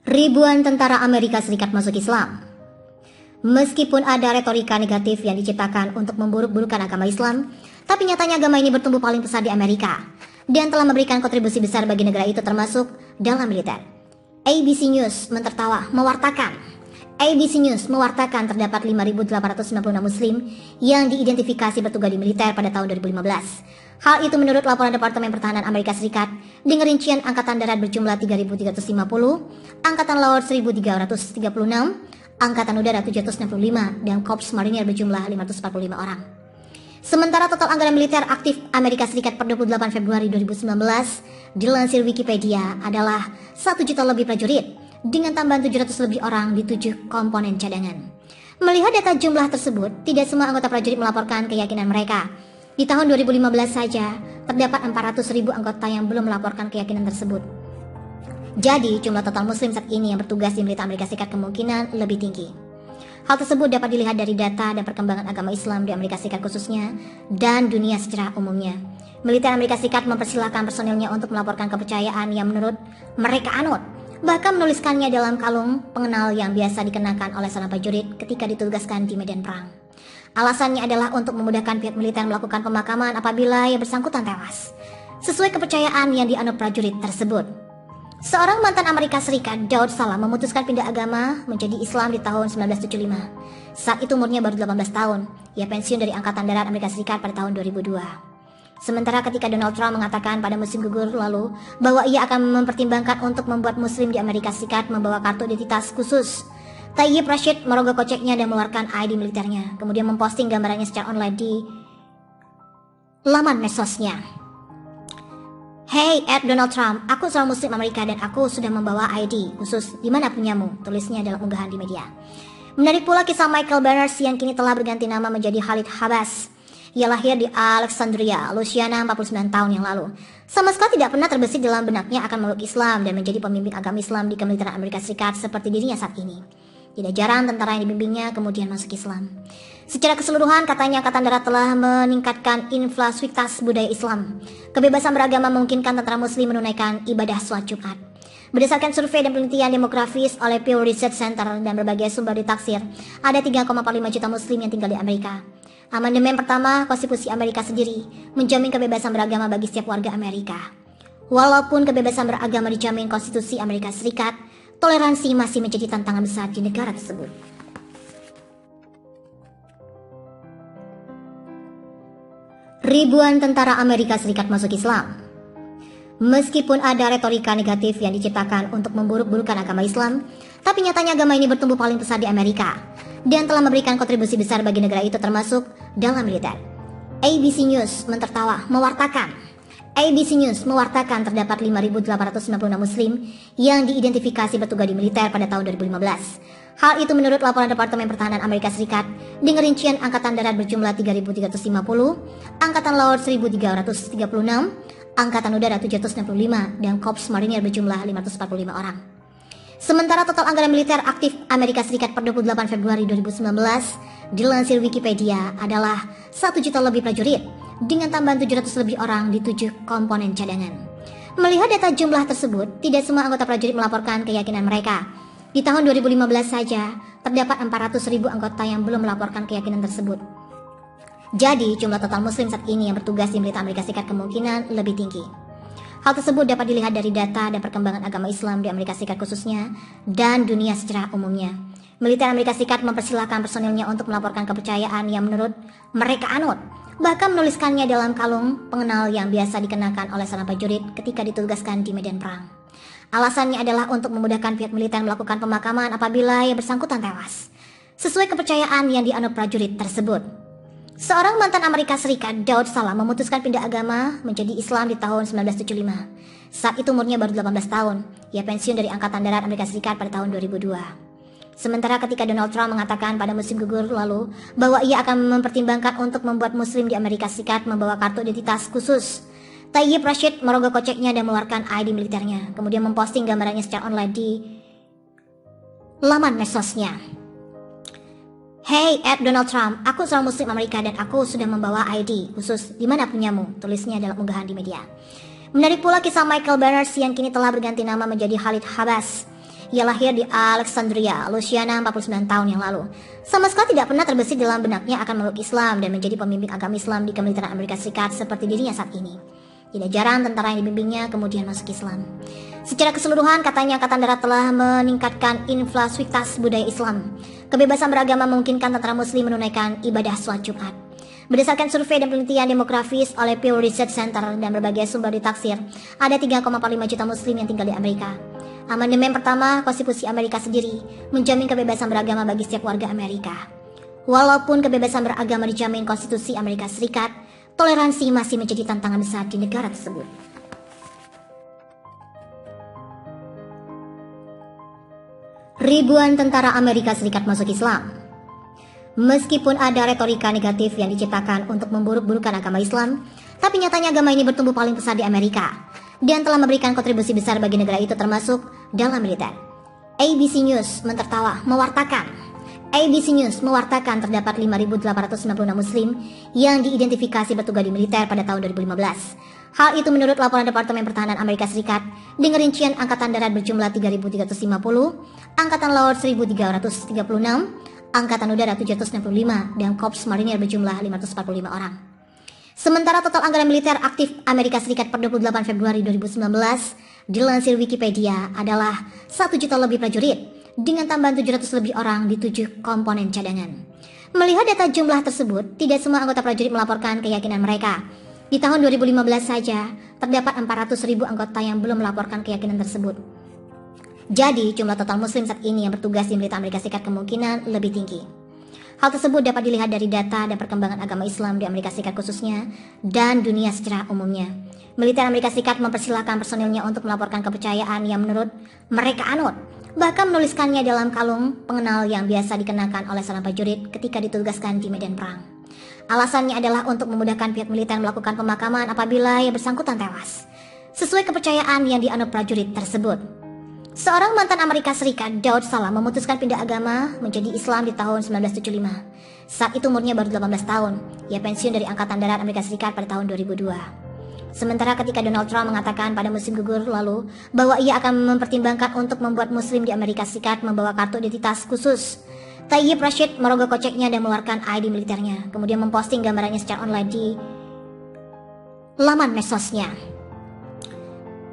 Ribuan tentara Amerika Serikat masuk Islam. Meskipun ada retorika negatif yang diciptakan untuk memburuk-burukkan agama Islam, tapi nyatanya agama ini bertumbuh paling pesat di Amerika dan telah memberikan kontribusi besar bagi negara itu termasuk dalam militer. ABC News mewartakan terdapat 5.896 Muslim yang diidentifikasi bertugas di militer pada tahun 2015. Hal itu menurut laporan Departemen Pertahanan Amerika Serikat dengan rincian Angkatan Darat berjumlah 3.350, Angkatan Laut 1.336, Angkatan Udara 765, dan Korps Marinir berjumlah 545 orang. Sementara total anggaran militer aktif Amerika Serikat per 28 Februari 2019 dilansir Wikipedia adalah 1 juta lebih prajurit dengan tambahan 700 lebih orang di 7 komponen cadangan. Melihat data jumlah tersebut, tidak semua anggota prajurit melaporkan keyakinan mereka. Di tahun 2015 saja, terdapat 400.000 anggota yang belum melaporkan keyakinan tersebut. Jadi, jumlah total muslim saat ini yang bertugas di militer Amerika Serikat kemungkinan lebih tinggi. Hal tersebut dapat dilihat dari data dan perkembangan agama Islam di Amerika Serikat khususnya dan dunia secara umumnya. Militer Amerika Serikat mempersilahkan personilnya untuk melaporkan kepercayaan yang menurut mereka anut, bahkan menuliskannya dalam kalung pengenal yang biasa dikenakan oleh seorang prajurit ketika ditugaskan di medan perang. Alasannya adalah untuk memudahkan pihak militer melakukan pemakaman apabila yang bersangkutan tewas, sesuai kepercayaan yang dianut prajurit tersebut. Seorang mantan Amerika Serikat, Daud Salam, memutuskan pindah agama menjadi Islam di tahun 1975. Saat itu umurnya baru 18 tahun. Ia pensiun dari Angkatan Darat Amerika Serikat pada tahun 2002. Sementara ketika Donald Trump mengatakan pada musim gugur lalu bahwa ia akan mempertimbangkan untuk membuat muslim di Amerika Serikat membawa kartu identitas khusus, Tayyip Rashid merogoh koceknya dan mengeluarkan ID militernya, kemudian memposting gambarannya secara online di laman medsosnya. Hey Donald Trump, aku seorang muslim Amerika dan aku sudah membawa ID khusus, di mana punyamu? Tulisnya dalam unggahan di media. Menarik pula kisah Michael Banners yang kini telah berganti nama menjadi Khalid Habas. Ia lahir di Alexandria, Louisiana 49 tahun yang lalu. Sama sekali tidak pernah terbesit dalam benaknya akan meluk Islam dan menjadi pemimpin agama Islam di kemiliteran Amerika Serikat seperti dirinya saat ini. Tidak jarang tentara yang dibimbingnya kemudian masuk Islam. Secara keseluruhan, katanya Angkatan Darat telah meningkatkan inflasivitas budaya Islam. Kebebasan beragama memungkinkan tentara muslim menunaikan ibadah sholat Jumat. Berdasarkan survei dan penelitian demografis oleh Pew Research Center dan berbagai sumber ditaksir, ada 3,45 juta muslim yang tinggal di Amerika. Amandemen pertama Konstitusi Amerika sendiri menjamin kebebasan beragama bagi setiap warga Amerika. Walaupun kebebasan beragama dijamin Konstitusi Amerika Serikat, toleransi masih menjadi tantangan besar di negara tersebut. Ribuan tentara Amerika Serikat masuk Islam. Meskipun ada retorika negatif yang diciptakan untuk memburuk-burukkan agama Islam, tapi nyatanya agama ini bertumbuh paling pesat di Amerika dan telah memberikan kontribusi besar bagi negara itu termasuk dalam militer. ABC News mewartakan terdapat 5.896 Muslim yang diidentifikasi bertugas di militer pada tahun 2015. Hal itu menurut laporan Departemen Pertahanan Amerika Serikat dengan rincian Angkatan Darat berjumlah 3.350, Angkatan Laut 1.336, Angkatan Udara 765, dan Korps Marinir berjumlah 545 orang. Sementara total anggaran militer aktif Amerika Serikat per 28 Februari 2019 dilansir Wikipedia adalah 1 juta lebih prajurit dengan tambahan 700 lebih orang di 7 komponen cadangan. Melihat data jumlah tersebut, tidak semua anggota prajurit melaporkan keyakinan mereka. Di tahun 2015 saja, terdapat 400.000 anggota yang belum melaporkan keyakinan tersebut. Jadi, jumlah total muslim saat ini yang bertugas di militer Amerika Serikat kemungkinan lebih tinggi. Hal tersebut dapat dilihat dari data dan perkembangan agama Islam di Amerika Serikat khususnya dan dunia secara umumnya. Militer Amerika Serikat mempersilahkan personilnya untuk melaporkan kepercayaan yang menurut mereka anut, bahkan menuliskannya dalam kalung pengenal yang biasa dikenakan oleh seorang prajurit ketika ditugaskan di medan perang. Alasannya adalah untuk memudahkan pihak militer melakukan pemakaman apabila yang bersangkutan tewas, sesuai kepercayaan yang dianut prajurit tersebut. Seorang mantan Amerika Serikat, Daud Salam, memutuskan pindah agama menjadi Islam di tahun 1975. Saat itu umurnya baru 18 tahun. Ia pensiun dari Angkatan Darat Amerika Serikat pada tahun 2002. Sementara ketika Donald Trump mengatakan pada musim gugur lalu bahwa ia akan mempertimbangkan untuk membuat muslim di Amerika Serikat membawa kartu identitas khusus, Tayyip Rashid merogoh koceknya dan mengeluarkan ID militernya, kemudian memposting gambarannya secara online di laman medsosnya. Hey Donald Trump, aku seorang muslim Amerika dan aku sudah membawa ID khusus, di mana punyamu? Tulisnya dalam unggahan di media. Menarik pula kisah Michael Banners yang kini telah berganti nama menjadi Khalid Habas. Ia lahir di Alexandria, Louisiana 49 tahun yang lalu. Sama sekali tidak pernah terbesit dalam benaknya akan memeluk Islam dan menjadi pemimpin agama Islam di kemiliteran Amerika Serikat seperti dirinya saat ini. Tidak jarang tentara yang dibimbingnya kemudian masuk Islam. Secara keseluruhan, katanya Angkatan Darat telah meningkatkan inflasivitas budaya Islam. Kebebasan beragama memungkinkan tentara muslim menunaikan ibadah sholat Jumat. Berdasarkan survei dan penelitian demografis oleh Pew Research Center dan berbagai sumber ditaksir, ada 3,45 juta muslim yang tinggal di Amerika. Amandemen pertama Konstitusi Amerika sendiri menjamin kebebasan beragama bagi setiap warga Amerika. Walaupun kebebasan beragama dijamin Konstitusi Amerika Serikat, toleransi masih menjadi tantangan besar di negara tersebut. Ribuan tentara Amerika Serikat masuk Islam. Meskipun ada retorika negatif yang diciptakan untuk memburuk-burukan agama Islam, tapi nyatanya agama ini bertumbuh paling besar di Amerika dan telah memberikan kontribusi besar bagi negara itu termasuk dalam militer. ABC News mewartakan terdapat 5.896 muslim yang diidentifikasi bertugas di militer pada tahun 2015. Hal itu menurut laporan Departemen Pertahanan Amerika Serikat dengan rincian Angkatan Darat berjumlah 3.350, Angkatan Laut 1.336, Angkatan Udara 765, dan Korps Marinir berjumlah 545 orang. Sementara total anggaran militer aktif Amerika Serikat per 28 Februari 2019 dilansir Wikipedia adalah 1 juta lebih prajurit dengan tambahan 700 lebih orang di 7 komponen cadangan. Melihat data jumlah tersebut, tidak semua anggota prajurit melaporkan keyakinan mereka. Di tahun 2015 saja, terdapat 400.000 anggota yang belum melaporkan keyakinan tersebut. Jadi, jumlah total muslim saat ini yang bertugas di militer Amerika Serikat kemungkinan lebih tinggi. Hal tersebut dapat dilihat dari data dan perkembangan agama Islam di Amerika Serikat khususnya dan dunia secara umumnya. Militer Amerika Serikat mempersilahkan personilnya untuk melaporkan kepercayaan yang menurut mereka anut, bahkan menuliskannya dalam kalung pengenal yang biasa dikenakan oleh seorang prajurit ketika ditugaskan di medan perang. Alasannya adalah untuk memudahkan pihak militer melakukan pemakaman apabila yang bersangkutan tewas, sesuai kepercayaan yang dianut prajurit tersebut. Seorang mantan Amerika Serikat, Daud Salam, memutuskan pindah agama menjadi Islam di tahun 1975. Saat itu umurnya baru 18 tahun. Ia pensiun dari Angkatan Darat Amerika Serikat pada tahun 2002. Sementara ketika Donald Trump mengatakan pada musim gugur lalu bahwa ia akan mempertimbangkan untuk membuat muslim di Amerika Serikat membawa kartu identitas khusus, Tayyip Rashid merogoh koceknya dan mengeluarkan ID militernya, kemudian memposting gambarannya secara online di laman medsosnya.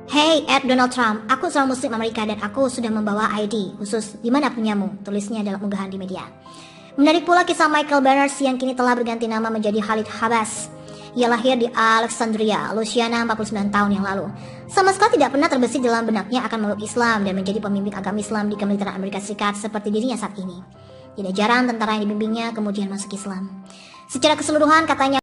Hey, Donald Trump, aku seorang muslim Amerika dan aku sudah membawa ID khusus. Di mana punyamu? Tulisnya dalam unggahan di media. Menarik pula kisah Michael Banners yang kini telah berganti nama menjadi Khalid Habas. Ia lahir di Alexandria, Louisiana 49 tahun yang lalu. Sama sekali tidak pernah terbesit dalam benaknya akan memeluk Islam dan menjadi pemimpin agama Islam di kemiliteran Amerika Serikat seperti dirinya saat ini. Tidak jarang tentara yang dibimbingnya kemudian masuk Islam. Secara keseluruhan, katanya